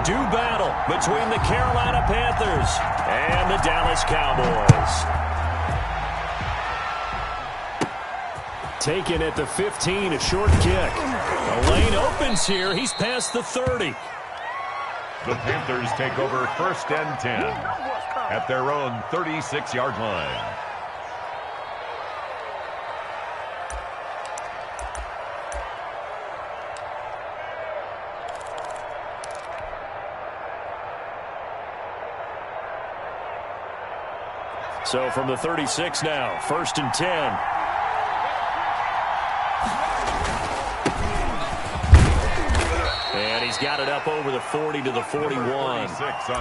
do battle between the Carolina Panthers and the Dallas Cowboys. Taken at the 15, a short kick. The lane opens here. He's past the 30. The Panthers take over 1st and 10 at their own 36-yard line. So from the 36 now, 1st and 10. And he's got it up over the 40 to the 41.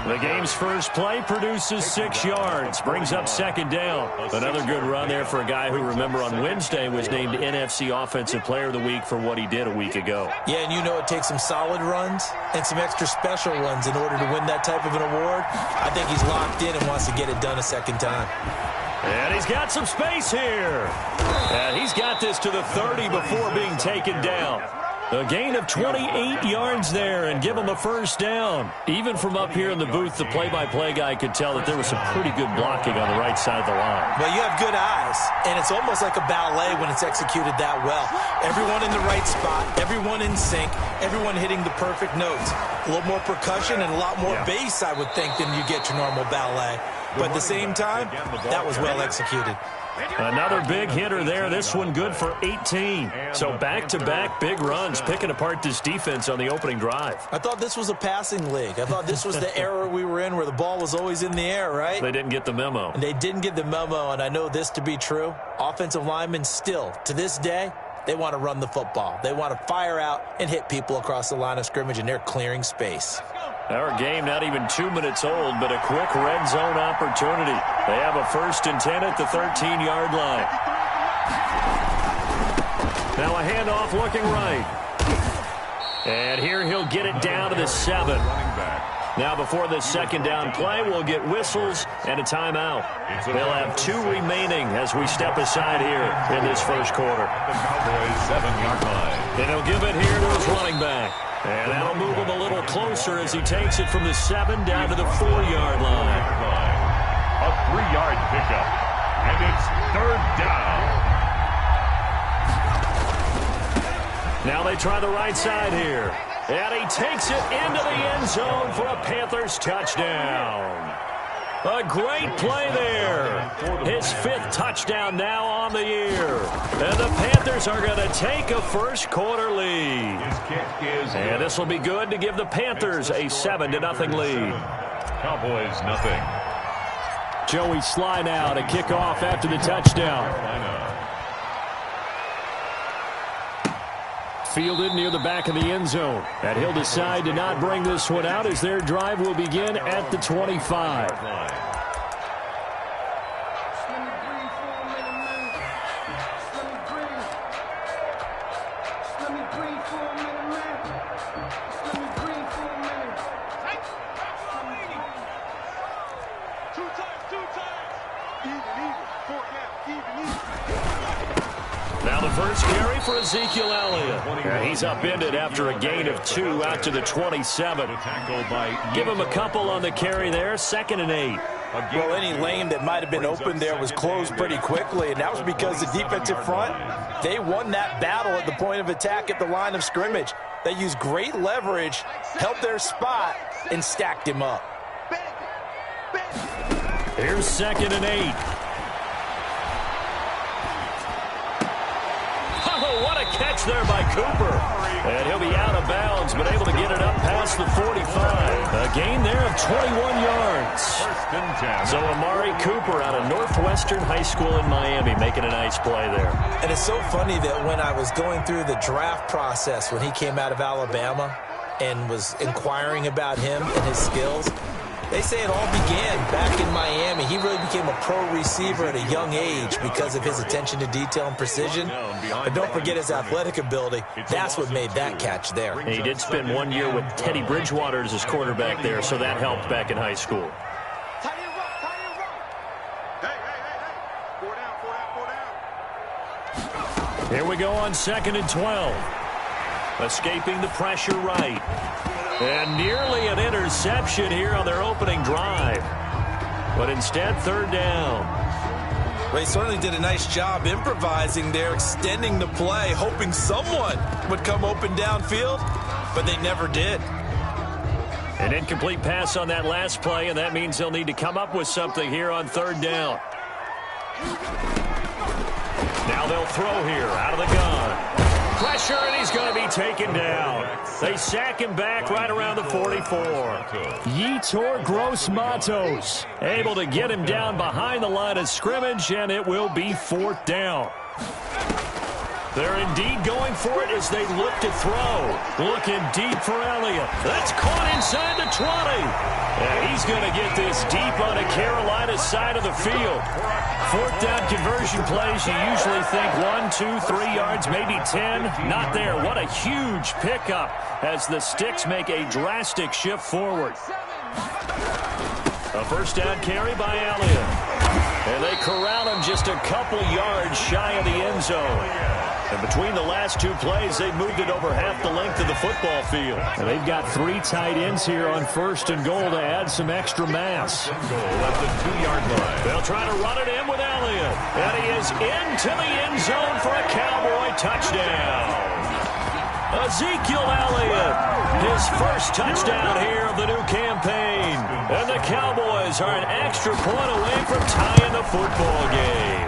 The game's first play produces 6 yards, brings up 2nd down. Another good run there for a guy who, remember, on Wednesday was named NFC Offensive Player of the Week for what he did a week ago. Yeah, and you know it takes some solid runs and some extra special ones in order to win that type of an award. I think he's locked in and wants to get it done a 2nd time. And he's got some space here. And he's got this to the 30 before being taken down. A gain of 28 yards there and give him a 1st down. Even from up here in the booth, the play-by-play guy could tell that there was some pretty good blocking on the right side of the line. Well, you have good eyes, and it's almost like a ballet when it's executed that well. Everyone in the right spot, everyone in sync, everyone hitting the perfect notes. A little more percussion and a lot more bass, I would think, than you get your normal ballet. But at the same time, that was well executed. Another big hitter there. This one good for 18. So back-to-back big runs, picking apart this defense on the opening drive. I thought this was a passing league. I thought this was the era we were in where the ball was always in the air, right? They didn't get the memo. And they didn't get the memo, and I know this to be true. Offensive linemen still, to this day, they want to run the football. They want to fire out and hit people across the line of scrimmage, and they're clearing space. Our game not even 2 minutes old, but a quick red zone opportunity. They have a 1st and 10 at the 13-yard line. Now a handoff looking right. And here he'll get it down to the 7. Now before this 2nd down play, we'll get whistles and a timeout. They'll have 2 remaining as we step aside here in this 1st quarter. The Cowboys 7-yard line. And he'll give it here to his running back. And that'll move him a little closer as he takes it from the 7 down to the 4-yard line. A 3-yard pickup. And it's 3rd down. Now they try the right side here. And he takes it into the end zone for a Panthers touchdown. A great play there. His 5th touchdown now on the year. And the Panthers are going to take a 1st quarter lead. And this will be good to give the Panthers a 7-0 lead. Cowboys nothing. Joey Sly now to kick off after the touchdown. Fielded near the back of the end zone. And he'll decide to not bring this one out as their drive will begin at the 25. First carry for Ezekiel Elliott. And he's upended after a gain of 2 out to the 27. Give him a couple on the carry there. 2nd and 8. Well, any lane that might have been open there was closed pretty quickly, and that was because the defensive front, they won that battle at the point of attack at the line of scrimmage. They used great leverage, helped their spot, and stacked him up. Here's 2nd and 8. What a catch there by Cooper. And he'll be out of bounds, but able to get it up past the 45. A gain there of 21 yards. So Amari Cooper out of Northwestern High School in Miami making a nice play there. And it's so funny that when I was going through the draft process when he came out of Alabama and was inquiring about him and his skills, they say it all began back in Miami. He really became a pro receiver at a young age because of his attention to detail and precision. But don't forget his athletic ability. That's what made that catch there. And he did spend 1 year with Teddy Bridgewater as his quarterback there, so that helped back in high school. Here we go on 2nd and 12. Escaping the pressure right. And nearly an reception here on their opening drive. But instead, third down. They certainly did a nice job improvising there, extending the play, hoping someone would come open downfield, but they never did. An incomplete pass on that last play, and that means they'll need to come up with something here on third down. Now they'll throw here out of the gun. Pressure, and he's going to be taken down. They sack him back right around the 44. Yetur Gross-Matos able to get him down behind the line of scrimmage, and it will be fourth down. They're indeed going for it as they look to throw. Looking deep for Elliott. That's caught inside the 20. And he's going to get this deep on the Carolina side of the field. Fourth down conversion plays, you usually think 1, 2, 3 yards, maybe 10. Not there. What a huge pickup as the Sticks make a drastic shift forward. A first down carry by Elliott. And they corral him just a couple yards shy of the end zone. And between the last two plays, they've moved it over half the length of the football field. And they've got 3 tight ends here on first and goal to add some extra mass. Goal at the 2-yard line. They'll try to run it in with Elliott. And he is into the end zone for a Cowboy touchdown. Ezekiel Elliott, his first touchdown here of the new campaign. And the Cowboys are an extra point away from tying the football game.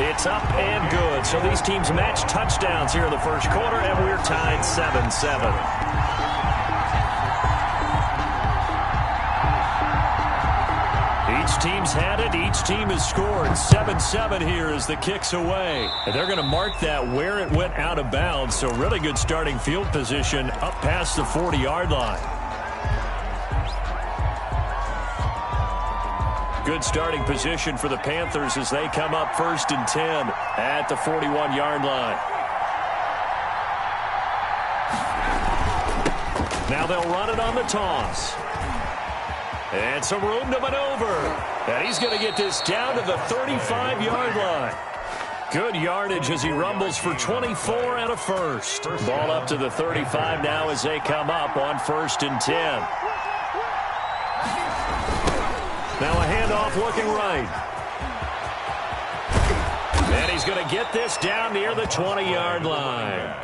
It's up and good. So these teams match touchdowns here in the first quarter, and we're tied 7-7. Each team's had it. Each team has scored. 7-7 here as the kick's away. And they're going to mark that where it went out of bounds. So really good starting field position up past the 40-yard line. Good starting position for the Panthers as they come up first and 10 at the 41-yard line. Now they'll run it on the toss. And some room to maneuver. And he's going to get this down to the 35-yard line. Good yardage as he rumbles for 24 and a first. Ball up to the 35 now as they come up on first and 10. Now a handoff looking right. And he's going to get this down near the 20-yard line.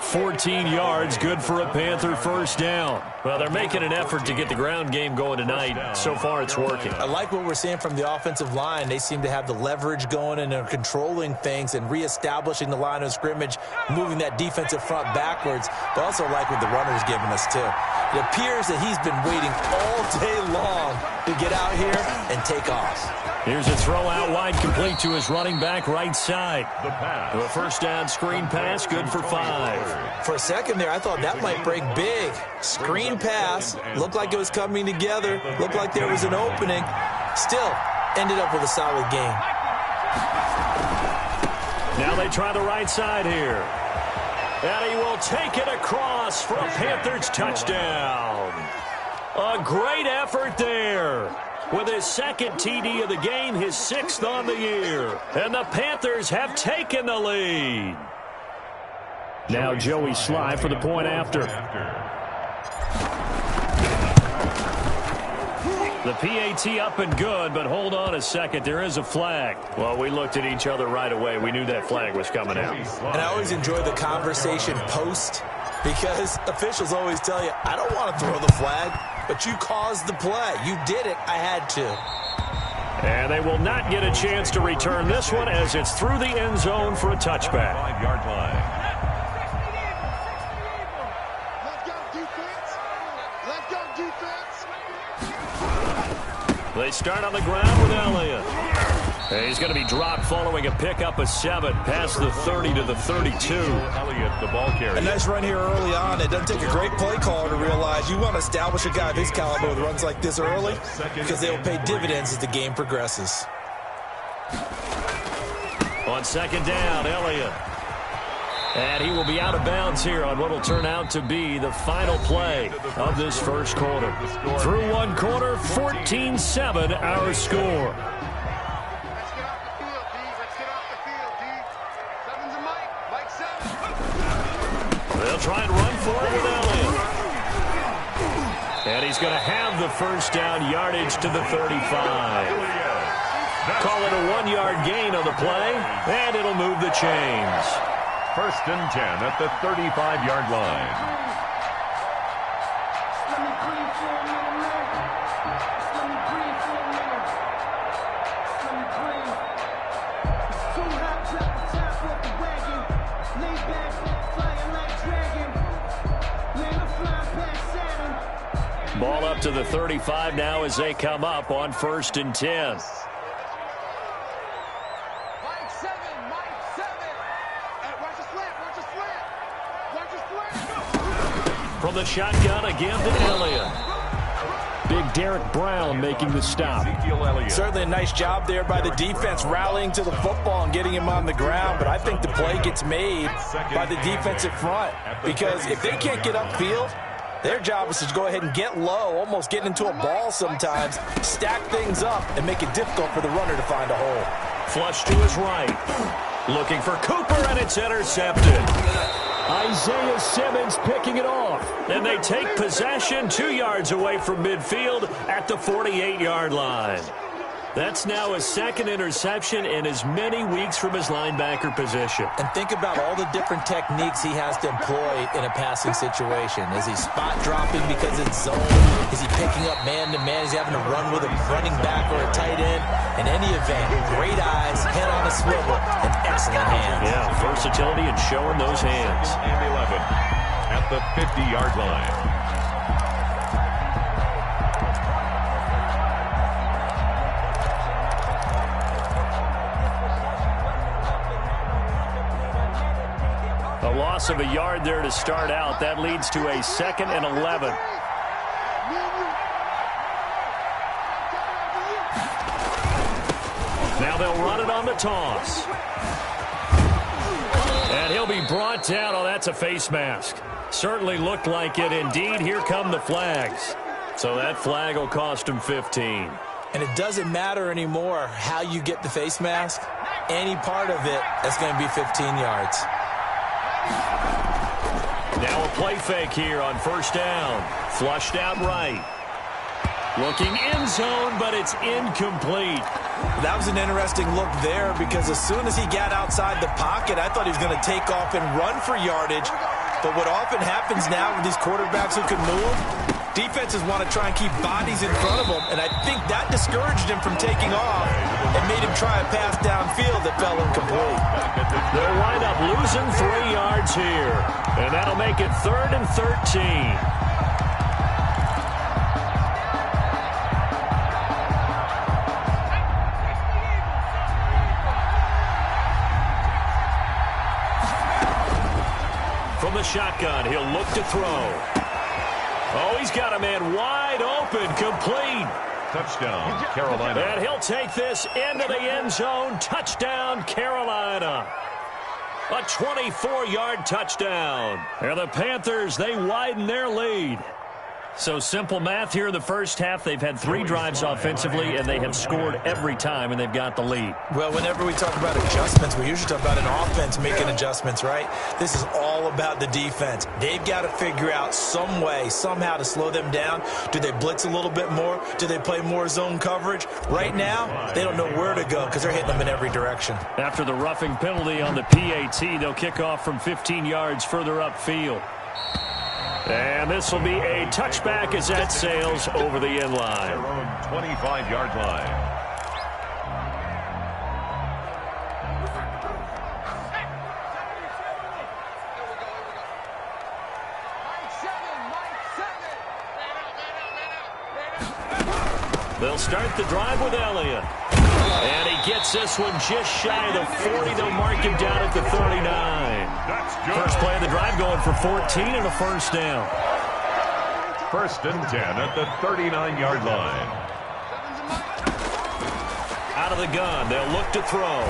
14 yards, good for a Panther first down. Well, they're making an effort to get the ground game going tonight. So far, it's working. I like what we're seeing from the offensive line. They seem to have the leverage going, and they're controlling things and reestablishing the line of scrimmage, moving that defensive front backwards. But also like what the runner's giving us, too. It appears that he's been waiting all day long to get out here and take off. Here's a throw out wide, complete to his running back right side. The pass. A first down screen pass, good for 5. For a second there, I thought that might break big. Screen pass, looked like it was coming together, looked like there was an opening. Still, ended up with a solid game. Now they try the right side here. And he will take it across for a Panthers touchdown. A great effort there. With his second TD of the game, his 6th on the year. And the Panthers have taken the lead. Now Joey Sly for the point after. The PAT up and good, but hold on a second. There is a flag. Well, we looked at each other right away. We knew that flag was coming out. And I always enjoy the conversation post, because officials always tell you, I don't want to throw the flag, but you caused the play. You did it. I had to. And they will not get a chance to return this one as it's through the end zone for a touchback. 5-yard line. They start on the ground with Elliott. And he's going to be dropped following a pickup of 7 past the 30 to the 32. Elliott, the ball carrier. A nice run here early on. It doesn't take a great play caller to realize you want to establish a guy of his caliber with runs like this early, because they will pay dividends as the game progresses. On second down, Elliott. And he will be out of bounds here on what will turn out to be the final play of this first quarter. Through one quarter, 14-7 our score. They'll try and run for it with Elliott. And he's going to have the first down, yardage to the 35. Call it a 1-yard gain on the play, and it'll move the chains. First and 10 at the 35-yard line. Ball up to the 35 now as they come up on first and 10. From the shotgun again to Elliott. Big Derek Brown making the stop. Certainly a nice job there by the defense rallying to the football and getting him on the ground, but I think the play gets made by the defensive front because if they can't get upfield, their job is to go ahead and get low, almost get into a ball sometimes, stack things up, and make it difficult for the runner to find a hole. Flush to his right. Looking for Cooper, and it's intercepted. Isaiah Simmons picking it off. And they take possession 2 yards away from midfield at the 48-yard line. That's now his second interception in as many weeks from his linebacker position. And think about all the different techniques he has to employ in a passing situation. Is he spot dropping because it's zone? Is he picking up man-to-man? Is he having to run with a running back or a tight end? In any event, great eyes, head on a swivel, and excellent hands. Yeah, versatility and showing those hands. And 11 at the 50-yard line. A loss of a yard there to start out. That leads to a 2nd and 11. Now they'll run it on the toss. And he'll be brought down. Oh, that's a face mask. Certainly looked like it. Indeed, here come the flags. So that flag will cost him 15. And it doesn't matter anymore how you get the face mask. Any part of it, that's going to be 15 yards. Now a play fake here on first down. Flushed out right. Looking end zone, but it's incomplete. That was an interesting look there because as soon as he got outside the pocket, I thought he was going to take off and run for yardage. But what often happens now with these quarterbacks who can move, defenses want to try and keep bodies in front of them, and I think that discouraged him from taking off and made him try a pass downfield that fell incomplete. They'll wind up losing 3 yards here, and that'll make it 3rd and 13. From the shotgun, he'll look to throw. Oh, he's got a man wide open, complete. Touchdown, Carolina. And he'll take this into the end zone. Touchdown, Carolina. A 24-yard touchdown. And the Panthers, they widen their lead. So simple math here in the first half. They've had 3 drives offensively, and they have scored every time, and they've got the lead. Well, whenever we talk about adjustments, we usually talk about an offense making adjustments, right? This is all about the defense. They've got to figure out some way, somehow to slow them down. Do they blitz a little bit more? Do they play more zone coverage? Right now, they don't know where to go because they're hitting them in every direction. After the roughing penalty on the PAT, they'll kick off from 15 yards further upfield. And this will be a touchback as that sails over the end line. Their own 25-yard line. They'll start the drive with Elliott. And he gets this one just shy of the 40. They'll mark him down at the 39. That's good. First play of the drive going for 14 and a first down. First and 10 at the 39-yard line. Out of the gun, they'll look to throw.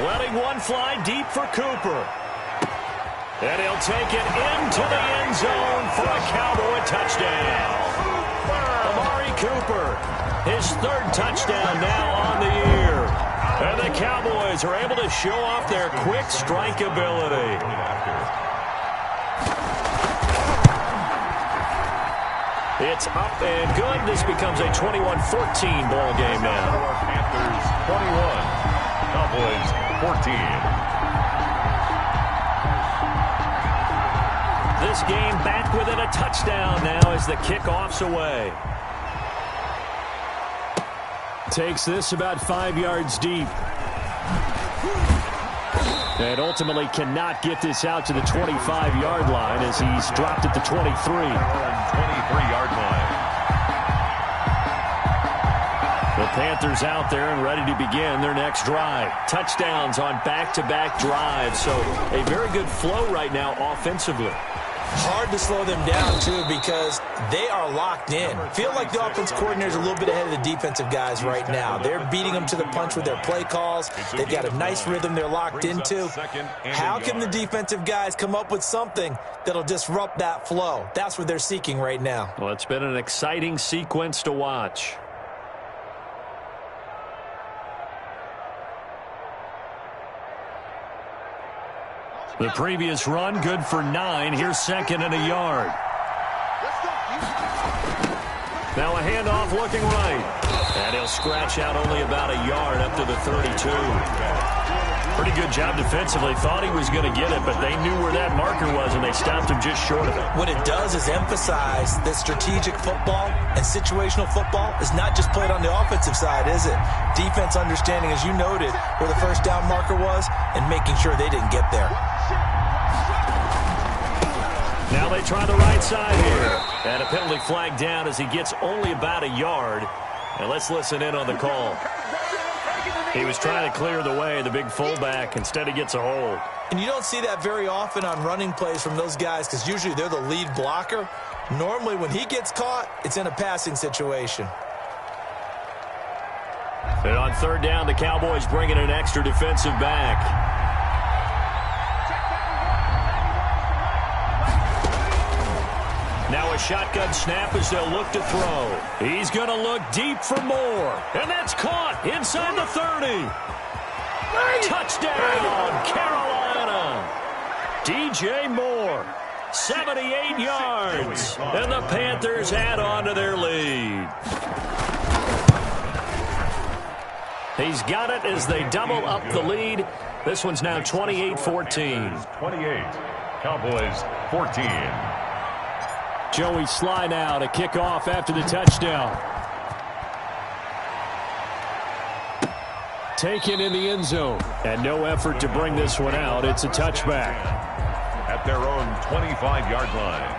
Letting one fly deep for Cooper. And he'll take it into the end zone for a Cowboy touchdown. Amari Cooper, his 3rd touchdown now on the year. And the Cowboys are able to show off their quick strike ability. It's up and good. This becomes a 21-14 ball game now. Panthers 21, Cowboys 14. This game back within a touchdown now as the kickoff's away. Takes this about 5 yards deep. And ultimately cannot get this out to the 25-yard line as he's dropped at the 23. 23-yard line. The Panthers out there and ready to begin their next drive. Touchdowns on back-to-back drives, so a very good flow right now offensively. Hard to slow them down, too, because they are locked in. Feel like the offense coordinator is a little bit ahead of the defensive guys right now. They're beating them to the punch with their play calls. They've got a nice rhythm they're locked into. How can the defensive guys come up with something that'll disrupt that flow? That's what they're seeking right now. Well, it's been an exciting sequence to watch. The previous run, good for 9. Here's 2nd and a yard. Now a handoff looking right. And he'll scratch out only about a yard up to the 32. Pretty good job defensively. Thought he was going to get it, but they knew where that marker was, and they stopped him just short of it. What it does is emphasize that strategic football and situational football is not just played on the offensive side, is it? Defense understanding, as you noted, where the first down marker was and making sure they didn't get there. Now they try the right side here. And a penalty flag down as he gets only about a yard. And let's listen in on the call. He was trying to clear the way, the big fullback. Instead, he gets a hold. And you don't see that very often on running plays from those guys because usually they're the lead blocker. Normally, when he gets caught, it's in a passing situation. And on 3rd down, the Cowboys bring in an extra defensive back. Now a shotgun snap as they'll look to throw. He's going to look deep for more. And that's caught inside the 30. Touchdown, Carolina. DJ Moore, 78 yards. And the Panthers add on to their lead. He's got it as they double up the lead. This one's now 28-14. 28, Cowboys 14. Joey Sly now to kick off after the touchdown. Taken in the end zone. And no effort to bring this one out. It's a touchback. At their own 25-yard line.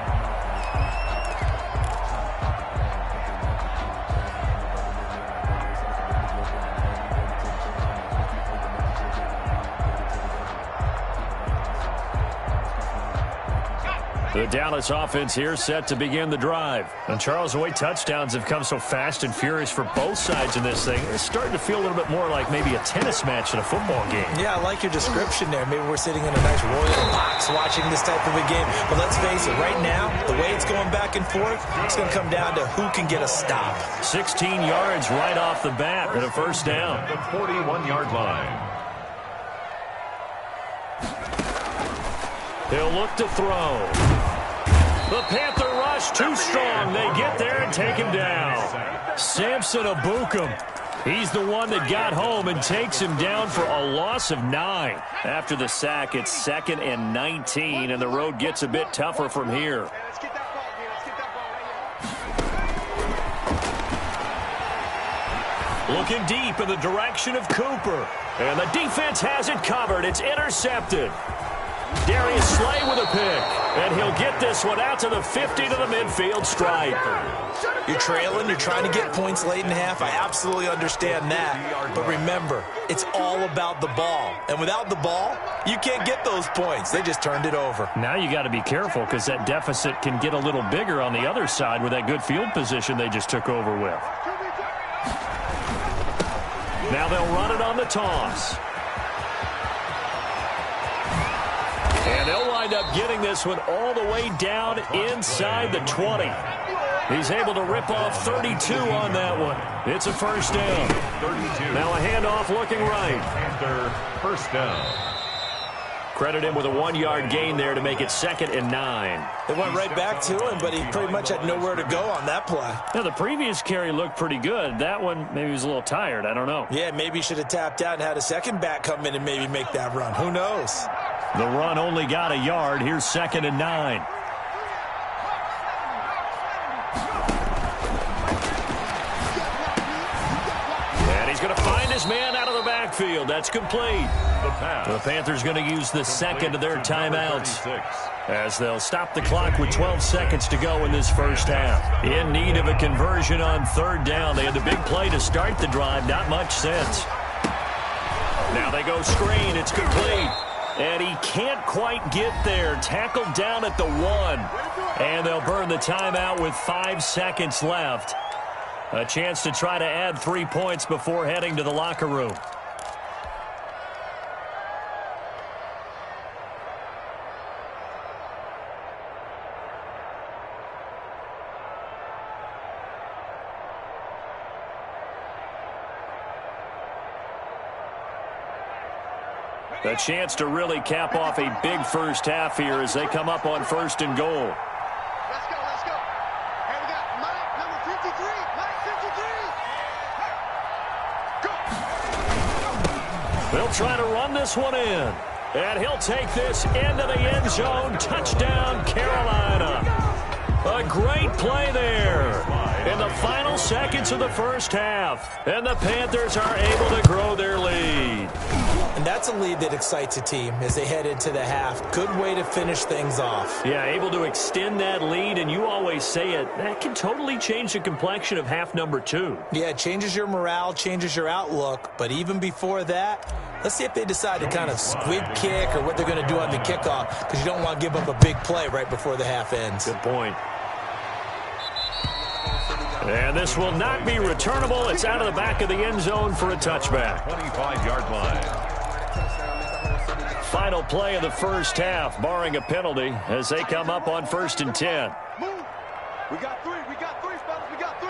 The Dallas offense here set to begin the drive. And Charles, the way touchdowns have come so fast and furious for both sides in this thing, it's starting to feel a little bit more like maybe a tennis match in a football game. Yeah, I like your description there. Maybe we're sitting in a nice royal box watching this type of a game. But let's face it, right now, the way it's going back and forth, it's going to come down to who can get a stop. 16 yards right off the bat and a first down. The 41-yard line. He'll look to throw. The Panther rush too strong. They get there and take him down. Samson Abukum. He's the one that got home and takes him down for a loss of 9. After the sack, it's 2nd and 19, and the road gets a bit tougher from here. Looking deep in the direction of Cooper. And the defense has it covered. It's intercepted. Darius Slay with a pick. And he'll get this one out to the 50 to the midfield stripe. You're trailing. You're trying to get points late in half. I absolutely understand that. But remember, it's all about the ball. And without the ball, you can't get those points. They just turned it over. Now you got to be careful because that deficit can get a little bigger on the other side with that good field position they just took over with. Now they'll run it on the toss. And they'll wind up getting this one all the way down inside the 20. He's able to rip off 32 on that one. It's a first down. 32. Now a handoff looking right. Panther first down. Credit him with a 1-yard gain there to make it 2nd and 9. They went right back to him, but he pretty much had nowhere to go on that play. Now, the previous carry looked pretty good. That one, maybe he was a little tired. I don't know. Yeah, maybe he should have tapped out and had a second back come in and maybe make that run. Who knows? The run only got a yard. Here's 2nd and 9. And he's going to find his man out of the backfield. That's complete. The Panthers going to use the second of their timeouts as they'll stop the clock with 12 seconds to go in this first half. In need of a conversion on 3rd down. They had the big play to start the drive. Not much sense. Now they go screen. It's complete. And he can't quite get there. Tackled down at the 1. And they'll burn the timeout with 5 seconds left. A chance to try to add 3 points before heading to the locker room. A chance to really cap off a big first half here as they come up on 1st and goal. Let's go, let's go. Hey, we got Mike, number 53. Mike 53. Go. They'll try to run this one in. And he'll take this into the end zone. Touchdown, Carolina. A great play there in the final seconds of the first half. And the Panthers are able to grow their lead. And that's a lead that excites a team as they head into the half. Good way to finish things off. Yeah, able to extend that lead, and you always say it, that can totally change the complexion of half number 2. Yeah, it changes your morale, changes your outlook. But even before that, let's see if they decide to kind of squib kick or what they're going to do on the kickoff, because you don't want to give up a big play right before the half ends. Good point. And this will not be returnable. It's out of the back of the end zone for a touchback. 25-yard line. Final play of the first half, barring a penalty, as they come up on 1st and 10. Move. We got 3, fellas. We got 3.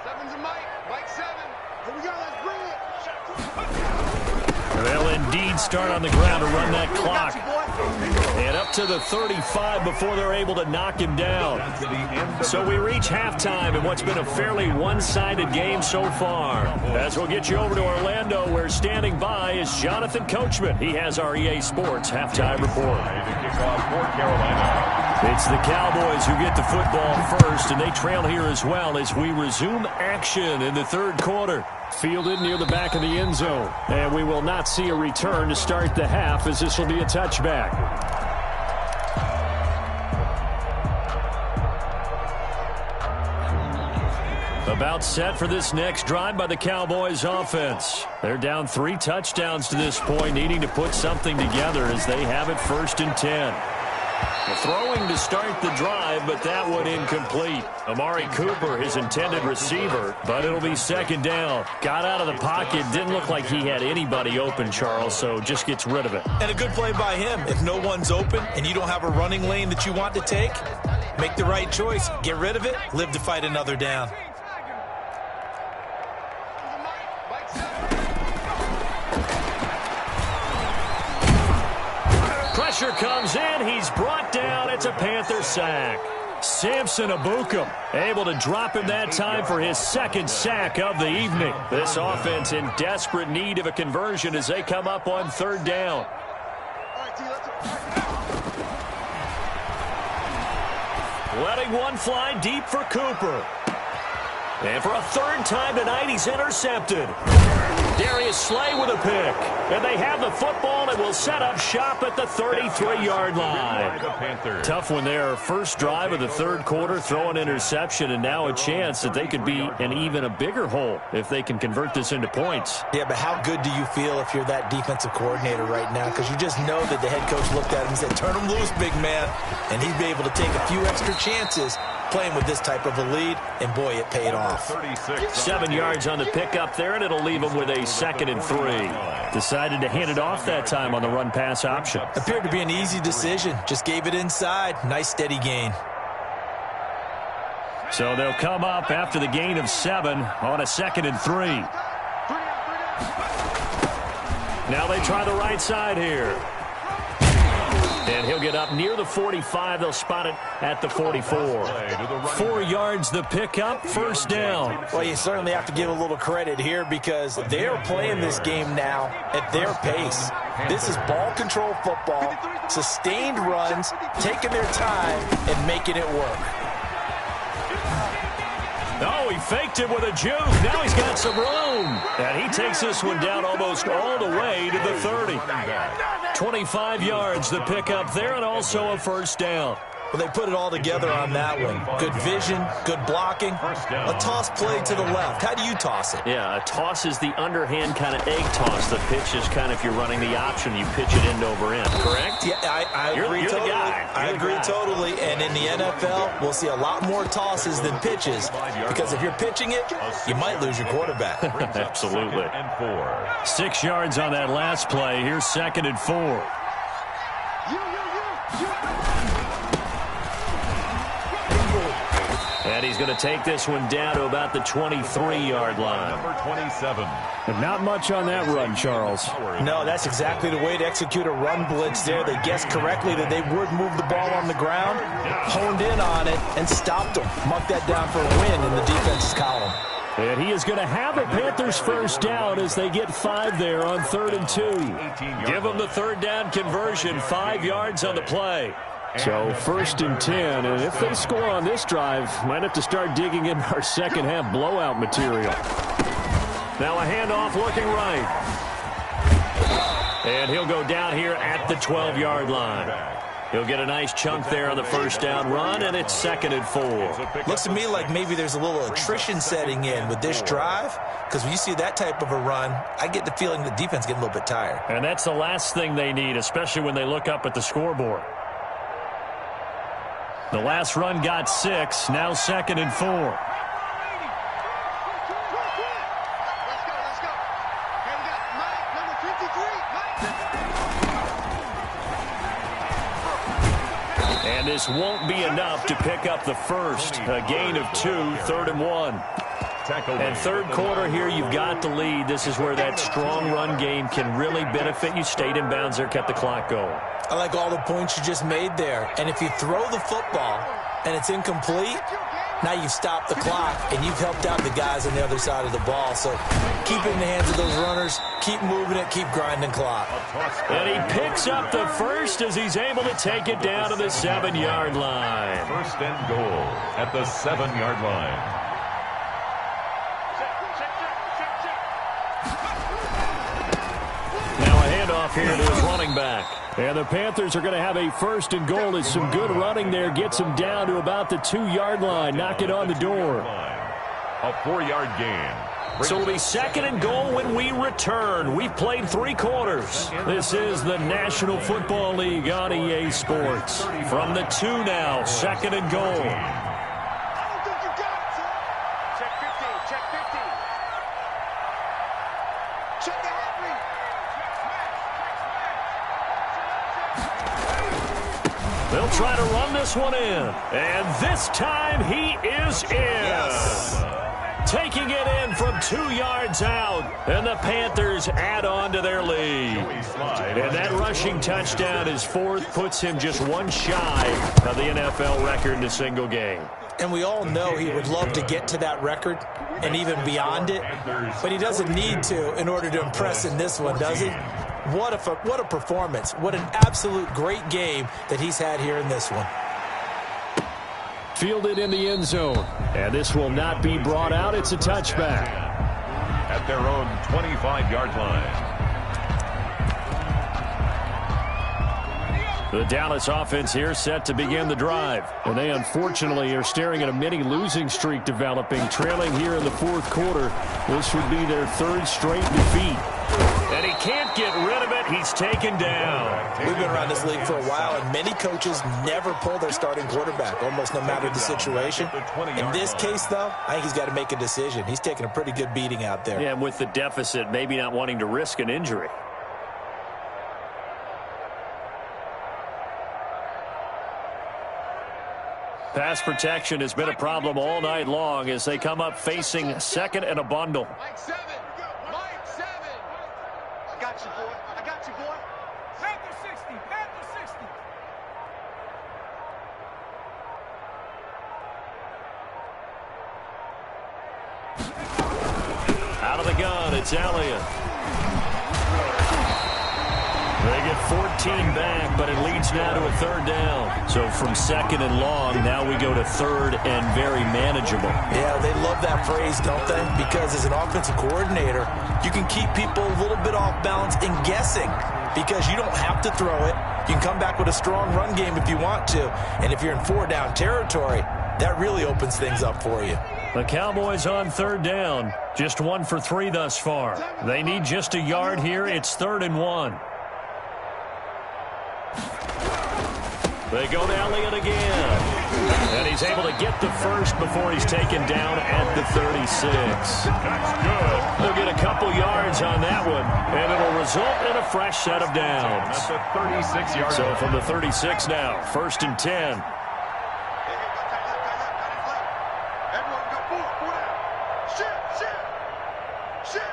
7's a Mike. Mike 7. Here we go. Let's bring it. They'll indeed start on the ground to run that clock. And up to the 35 before they're able to knock him down. So we reach halftime in what's been a fairly one-sided game so far. As we'll get you over to Orlando, where standing by is Jonathan Coachman. He has our EA Sports halftime report. It's the Cowboys who get the football first, and they trail here as well as we resume action in the 3rd quarter. Fielded near the back of the end zone. And we will not see a return to start the half, as this will be a touchback. About set for this next drive by the Cowboys offense. They're down 3 touchdowns to this point, needing to put something together as they have it 1st and 10. Throwing to start the drive, but that one incomplete. Amari Cooper, his intended receiver, but it'll be 2nd down. Got out of the pocket, didn't look like he had anybody open, Charles, so just gets rid of it. And a good play by him. If no one's open and you don't have a running lane that you want to take, make the right choice. Get rid of it, live to fight another down. Pressure comes in. He's brought down. It's a Panther sack. Samson Abukum able to drop him that time for his 2nd sack of the evening. This offense in desperate need of a conversion as they come up on 3rd down. Letting one fly deep for Cooper. And for a 3rd time tonight, he's intercepted. Darius Slay with a pick. And they have the football and will set up shop at the 33-yard line. Tough one there. First drive of the 3rd quarter, throw an interception, and now a chance that they could be in even a bigger hole if they can convert this into points. Yeah, but how good do you feel if you're that defensive coordinator right now? Because you just know that the head coach looked at him and said, turn him loose, big man. And he'd be able to take a few extra chances playing with this type of a lead, and boy, it paid off. 7 yards on the pickup there, and it'll leave him with a 2nd and 3. Decided to hand it off that time on the run-pass option. Appeared to be an easy decision. Just gave it inside. Nice, steady gain. So they'll come up after the gain of 7 on a 2nd and 3. Now they try the right side here. And he'll get up near the 45. They'll spot it at the 44. 4 yards the pickup, first down. Well, you certainly have to give a little credit here because they're playing this game now at their pace. This is ball control football, sustained runs, taking their time and making it work. Oh, he faked it with a juke. Now he's got some room. And he takes this one down almost all the way to the 30. 25 yards the pickup there and also a first down. Well, they put it all together on that one. Good vision, good blocking. A toss play to the left. How do you toss it? Yeah, a toss is the underhand kind of egg toss. The pitch is kind of if you're running the option, you pitch it end over end, correct? Yeah, I agree you're totally. The guy. I agree totally. And in the NFL, we'll see a lot more tosses than pitches because if you're pitching it, you might lose your quarterback. Absolutely. 6 yards on that last play. Here's 2nd and 4. And he's going to take this one down to about the 23-yard line. Number 27. And not much on that run, Charles. No, that's exactly the way to execute a run blitz there. They guessed correctly that they would move the ball on the ground, honed in on it, and stopped them. Marked that down for a win in the defense's column. And he is going to have a Panthers first down as they get 5 there on 3rd and 2. Give them the 3rd down conversion, 5 yards on the play. So 1st and 10, and if they score on this drive, might have to start digging in our second half blowout material. Now a handoff looking right. And he'll go down here at the 12-yard line. He'll get a nice chunk there on the first down run, and it's 2nd and 4. Looks to me like maybe there's a little attrition setting in with this drive, because when you see that type of a run, I get the feeling the defense getting a little bit tired. And that's the last thing they need, especially when they look up at the scoreboard. The last run got 6, now 2nd and 4. Let's go. Hey, we got Mike, number 53. Mike. And this won't be enough to pick up the first. A gain of 2, 3rd and 1. And 3rd quarter here, you've got the lead. This is where that strong run game can really benefit you. Stayed in bounds there, kept the clock going. I like all the points you just made there. And if you throw the football and it's incomplete, now you've stopped the clock and you've helped out the guys on the other side of the ball. So keep it in the hands of those runners, keep moving it, keep grinding clock. And he picks up the first as he's able to take it down to the 7-yard line. 1st and goal at the 7-yard line. Now a handoff here to his running back. And the Panthers are going to have a 1st and goal. It's some good running there. Gets him down to about the 2-yard line. Knock it on the door. A 4-yard gain. So it'll be 2nd and goal when we return. We've played 3 quarters. This is the National Football League on EA Sports. From the 2 now, 2nd and goal. Check 15. Check the referee. They'll try to run this one in. And this time he is in. Yes. Taking it in from 2 yards out. And the Panthers add on to their lead. And that rushing touchdown is 4th, puts him just 1 shy of the NFL record in a single game. And we all know he would love to get to that record and even beyond it. But he doesn't need to in order to impress in this one, does he? What a performance. What an absolute great game that he's had here in this one. Fielded in the end zone. And this will not be brought out. It's a touchback. At their own 25-yard line. The Dallas offense here set to begin the drive. And they unfortunately are staring at a mini losing streak developing, trailing here in the 4th quarter. This would be their 3rd straight defeat. And he can't get rid of it. He's taken down. We've been around this league for a while, and many coaches never pull their starting quarterback, almost no matter the situation. In this case, though, I think he's got to make a decision. He's taking a pretty good beating out there. Yeah, and with the deficit, maybe not wanting to risk an injury. Pass protection has been a problem all night long as they come up facing 2nd and a bundle. Mike 7. Mike 7. I got you, boy. Panther 60. Panther 60. Out of the gun, it's Elliott. They get 14 back, but it leads now to a third down. So from second and long, now we go to third and very manageable. Yeah, they love that phrase, don't they? Because as an offensive coordinator, you can keep people a little bit off balance and guessing because you don't have to throw it. You can come back with a strong run game if you want to. And if you're in four-down territory, that really opens things up for you. The Cowboys on third down. Just 1 for 3 thus far. They need just a yard here. It's 3rd and 1. They go to Elliott again. And he's able to get the first before he's taken down at the 36. That's good. They'll get a couple yards on that one, and it'll result in a fresh set of downs. That's the 36-yard line. So from the 36 now, 1st and 10. Everyone go four down. Shift.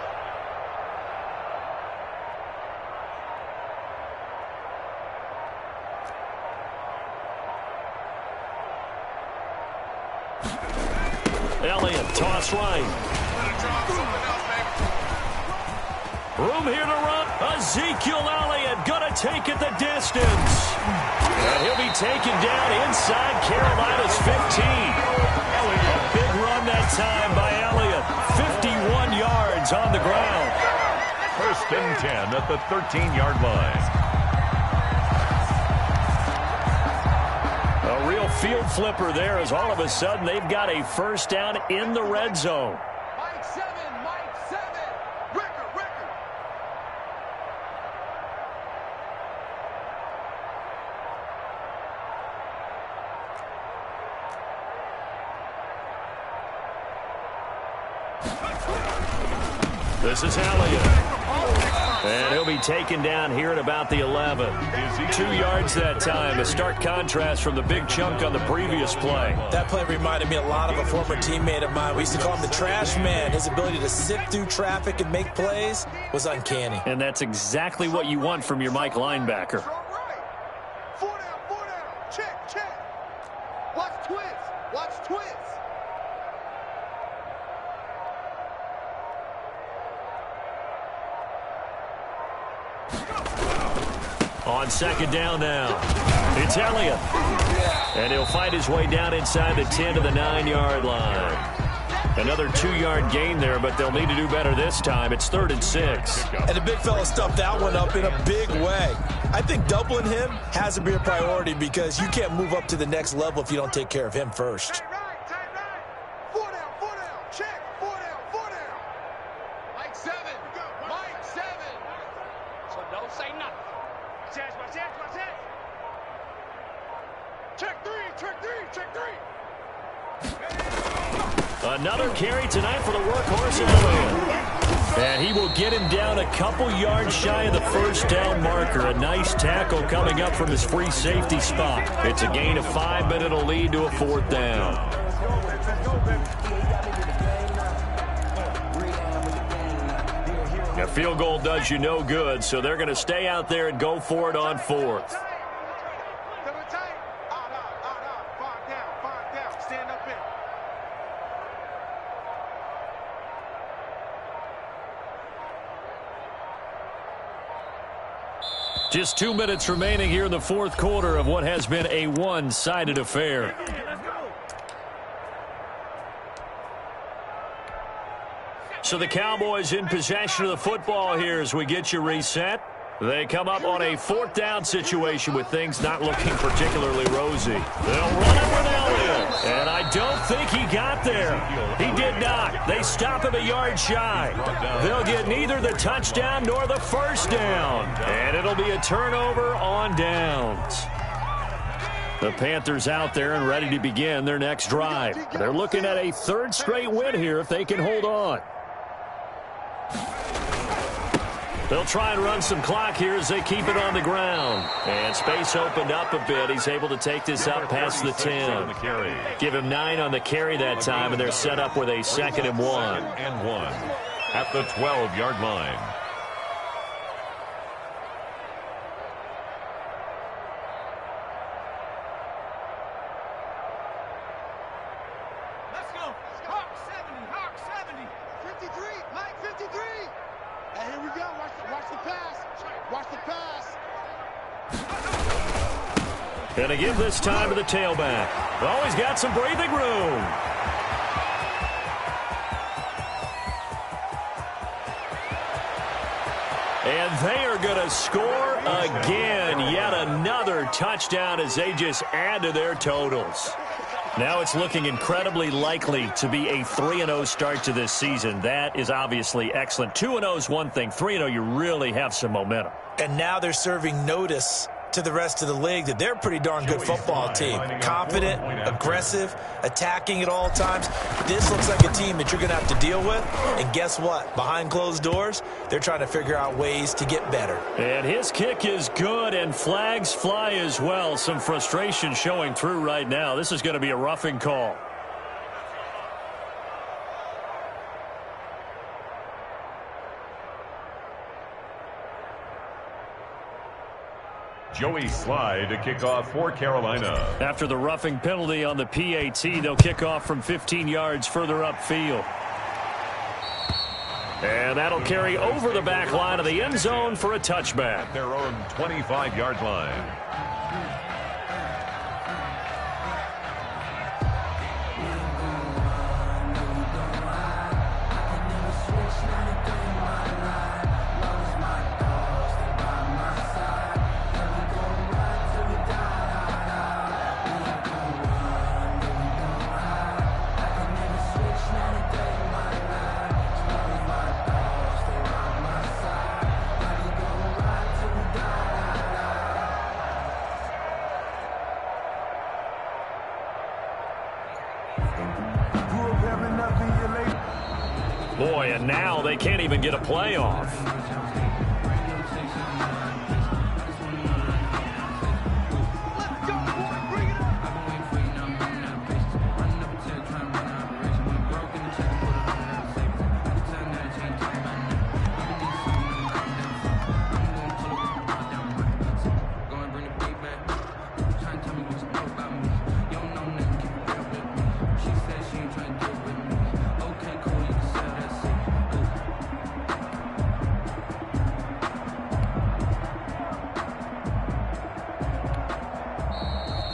Elliott, toss right. Room here to run. Ezekiel Elliott going to take it the distance. And he'll be taken down inside Carolina's 15. A big run that time by Elliott. 51 yards on the ground. 1st and 10 at the 13-yard line. A real field flipper there as all of a sudden they've got a first down in the red zone. Mike 7. Ricker. This is Elliott. And he'll be taken down here at about the 11. 2 yards that time. A stark contrast from the big chunk on the previous play. That play reminded me a lot of a former teammate of mine. We used to call him the trash man. His ability to sift through traffic and make plays was uncanny. And that's exactly what you want from your Mike linebacker. Strong right. 4 down. Check. Watch twist. On second down now, it's Elliott. And he'll fight his way down inside the 10 to the 9-yard line. Another 2-yard gain there, but they'll need to do better this time. It's 3rd and 6. And the big fella stuffed that one up in a big way. I think doubling him has to be a priority because you can't move up to the next level if you don't take care of him first. Tight right. 4 down. Check. 4 down. Mike 7. So don't say nothing. Watch that. Check three. Another carry tonight for the workhorse Elliott. And he will get him down a couple yards shy of the first down marker. A nice tackle coming up from his free safety spot. It's a gain of 5, but it'll lead to a 4th down. A field goal does you no good, so they're going to stay out there and go for it on 4th. Stand up in. Just 2 minutes remaining here in the 4th quarter of what has been a one-sided affair. So the Cowboys in possession of the football here as we get you reset. They come up on a 4th down situation with things not looking particularly rosy. They'll run it with Elliott. And I don't think he got there. He did not. They stop him a yard shy. They'll get neither the touchdown nor the first down. And it'll be a turnover on downs. The Panthers out there and ready to begin their next drive. They're looking at a 3rd straight win here if they can hold on. They'll try and run some clock here as they keep it on the ground. And space opened up a bit. He's able to take this up past the 10. Give him 9 on the carry that time, and they're set up with a 2nd and 1. At the 12-yard line. Let's go. Hawk 70. Hey, here we go. Watch the pass. Watch the pass. Gonna give this time to the tailback. Oh, he's got some breathing room. And they are going to score again. Yet another touchdown as they just add to their totals. Now it's looking incredibly likely to be a 3-0 start to this season. That is obviously excellent. 2-0 is one thing. 3-0, you really have some momentum. And now they're serving notice to the rest of the league that they're a pretty darn good football team. Confident, aggressive, attacking at all times. This looks like a team that you're going to have to deal with. And guess what? Behind closed doors, they're trying to figure out ways to get better. And his kick is good, and flags fly as well. Some frustration showing through right now. This is going to be a roughing call. Joey Slye to kick off for Carolina. After the roughing penalty on the PAT, they'll kick off from 15 yards further upfield. And that'll carry over the back line of the end zone for a touchback. At their own 25-yard line. Boy, and now they can't even get a play off.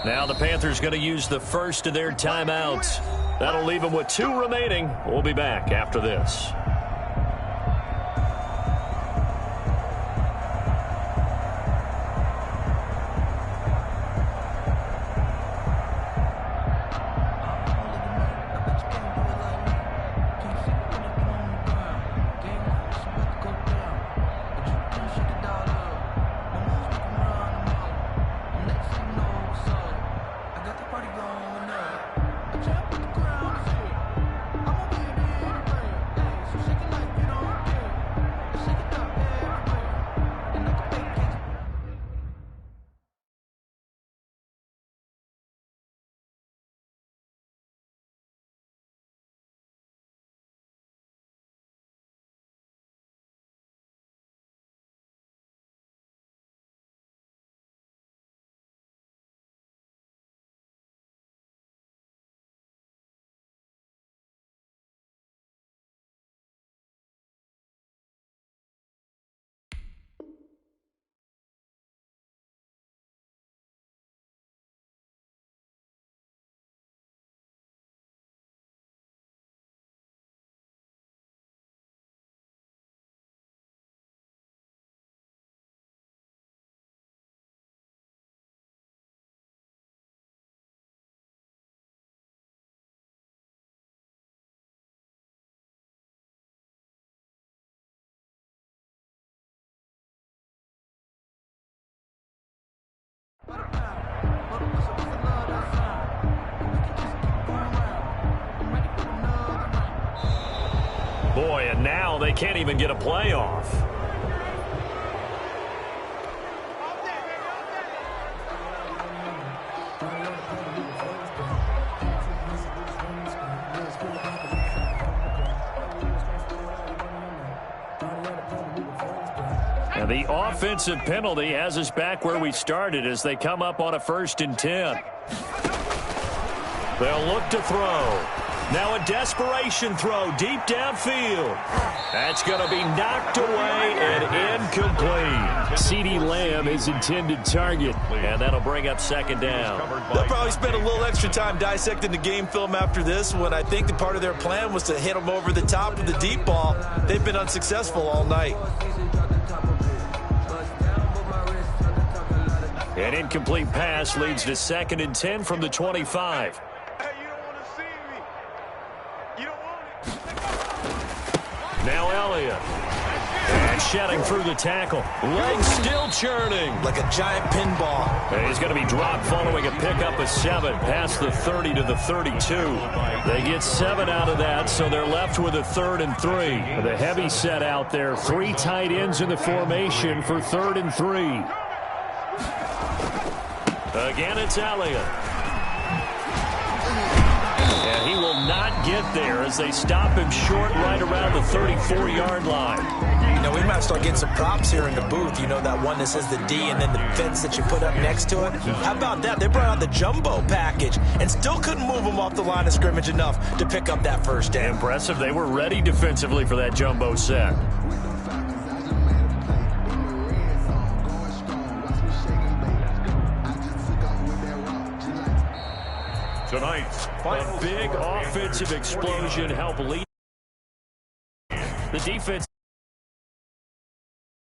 Now the Panthers going to use the first of their timeouts. That'll leave them with 2 remaining. We'll be back after this. Boy, and now they can't even get a play off. And the offensive penalty has us back where we started as they come up on a 1st and 10. They'll look to throw. Now a desperation throw deep downfield. That's going to be knocked away and incomplete. CeeDee Lamb, his intended target, and that'll bring up second down. They'll probably spend a little extra time dissecting the game film after this one. I think the part of their plan was to hit them over the top with the deep ball. They've been unsuccessful all night. An incomplete pass leads to 2nd and 10 from the 25. Now Elliott. And shedding through the tackle. Legs still churning. Like a giant pinball. And he's going to be dropped following a pickup of 7 past the 30 to the 32. They get 7 out of that, so they're left with a 3rd and 3. The heavy set out there. 3 tight ends in the formation for 3rd and 3. Again, it's Elliott. And he will not get there as they stop him short right around the 34-yard line. You know, we might start getting some props here in the booth. You know, that one that says the D and then the fence that you put up next to it. How about that? They brought out the jumbo package and still couldn't move them off the line of scrimmage enough to pick up that first down. Impressive. They were ready defensively for that jumbo set. Tonight's A big offensive explosion helped lead the defense.